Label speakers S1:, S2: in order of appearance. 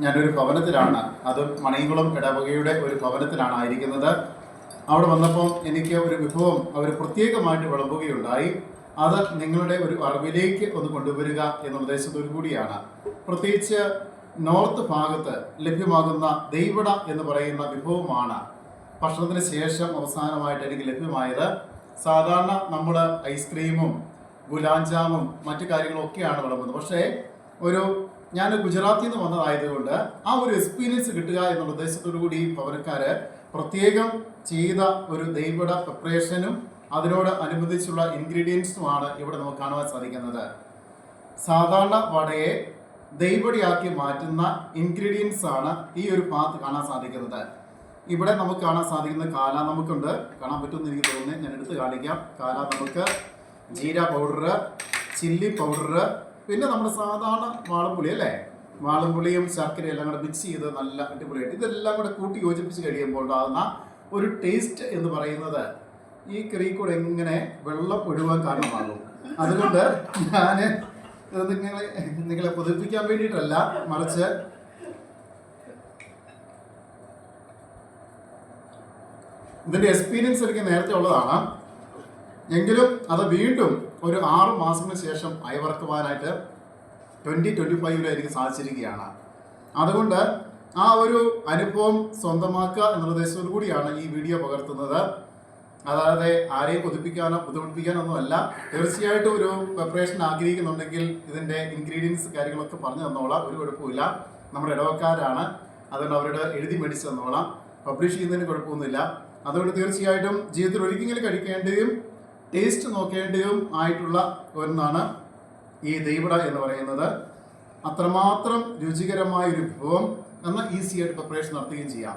S1: ഞാനൊരു ഭവനത്തിലാണ്, അത് മണിയംകുളം ഇടവകയുടെ ഒരു ഭവനത്തിലാണ് ആയിരിക്കുന്നത്. അവിടെ വന്നപ്പോൾ എനിക്ക് ഒരു വിഭവം അവർ പ്രത്യേകമായിട്ട് വിളമ്പുകയുണ്ടായി. അത് നിങ്ങളുടെ ഒരു അറിവിലേക്ക് ഒന്ന് കൊണ്ടുവരിക എന്ന ഉദ്ദേശത്തോടു കൂടിയാണ്. പ്രത്യേകിച്ച് നോർത്ത് ഭാഗത്ത് ലഭ്യമാകുന്ന ദൈവട എന്ന് പറയുന്ന വിഭവമാണ് ഭക്ഷണത്തിന് ശേഷം അവസാനമായിട്ട് എനിക്ക് ലഭ്യമായത്. സാധാരണ നമ്മൾ ഐസ്ക്രീമും ഗുലാബ് ജാമും മറ്റു കാര്യങ്ങളൊക്കെയാണ് വിളമ്പുന്നത്. പക്ഷേ ഞാൻ ഗുജറാത്തിൽ നിന്ന് വന്നതായതുകൊണ്ട് ആ ഒരു എക്സ്പീരിയൻസ് കിട്ടുക എന്നുള്ള ഉദ്ദേശത്തോടു കൂടി ഭവനക്കാർ പ്രത്യേകം ചെയ്ത ഒരു ദൈവട പ്രിപ്പറേഷനും അതിനോട് അനുബന്ധിച്ചുള്ള ഇൻഗ്രീഡിയൻസുമാണ് ഇവിടെ നമുക്ക് കാണുവാൻ സാധിക്കുന്നത്. സാധാരണ വടയെ ദൈവടയാക്കി മാറ്റുന്ന ഇൻഗ്രീഡിയൻസ് ആണ് ഈ ഒരു ഭാഗത്ത് കാണാൻ സാധിക്കുന്നത്. ഇവിടെ നമുക്ക് കാണാൻ സാധിക്കുന്ന കാല നമുക്കുണ്ട്, കാണാൻ പറ്റുമെന്ന് എനിക്ക് തോന്നുന്നു. ഞാൻ എടുത്ത് കാണിക്കാം. കാല നമുക്ക് ജീര പൗഡർ, ചില്ലി പൗഡർ, പിന്നെ നമ്മുടെ സാധാരണ വാളംപുളി അല്ലേ, വാളംപുളിയും ശർക്കരയും എല്ലാം കൂടെ മിക്സ് ചെയ്ത് നല്ല അടിപൊളിയായിട്ട് ഇതെല്ലാം കൂടെ കൂട്ടി യോജിപ്പിച്ച് കഴിയുമ്പോൾ ഉണ്ടാകുന്ന ഒരു ടേസ്റ്റ് എന്ന് പറയുന്നത് ഈ കറി കൂടെ എങ്ങനെ വെള്ളം ഒഴുകാൻ കാരണമാകും. അതുകൊണ്ട് ഞാൻ നിങ്ങളെ കൊതിപ്പിക്കാൻ വേണ്ടിയിട്ടല്ല, മറിച്ച് ഇതിൻ്റെ എക്സ്പീരിയൻസ് എനിക്ക് നേരത്തെ ഉള്ളതാണ്. എങ്കിലും അത് വീണ്ടും ഒരു 6 മാസത്തിന് ശേഷം അയവിറക്കുവാനായിട്ട് 2025 എനിക്ക് സാധിച്ചിരിക്കുകയാണ്. അതുകൊണ്ട് ആ ഒരു അനുഭവം സ്വന്തമാക്കുക എന്നുള്ള ഉദ്ദേശത്തോടു കൂടിയാണ് ഈ വീഡിയോ പകർത്തുന്നത്. അതായത് ആരെയും കൊതിപ്പിക്കാനോ ബുദ്ധിമുട്ടിപ്പിക്കാനോ ഒന്നുമല്ല. തീർച്ചയായിട്ടും ഒരു പ്രിപ്പറേഷൻ ആഗ്രഹിക്കുന്നുണ്ടെങ്കിൽ ഇതിൻ്റെ ഇൻഗ്രീഡിയൻസ് കാര്യങ്ങളൊക്കെ പറഞ്ഞു തന്നോളാം, ഒരു കുഴപ്പമില്ല. നമ്മുടെ ഇടവക്കാരാണ്, അതുകൊണ്ട് അവരോട് എഴുതി മേടിച്ച് തന്നോളാം. പബ്ലിഷ് ചെയ്യുന്നതിന് കുഴപ്പമൊന്നുമില്ല. അതുകൊണ്ട് തീർച്ചയായിട്ടും ജീവിതത്തിൽ ഒരിക്കലും കഴിക്കേണ്ടതും ടേസ്റ്റ് നോക്കേണ്ടതും ആയിട്ടുള്ള ഒന്നാണ് ഈ ദൈവട എന്ന് പറയുന്നത്. അത്രമാത്രം രുചികരമായൊരു വിഭവം, എന്നാൽ ഈസി ആയിട്ട് പ്രിപ്പറേഷൻ നടത്തുകയും ചെയ്യാം.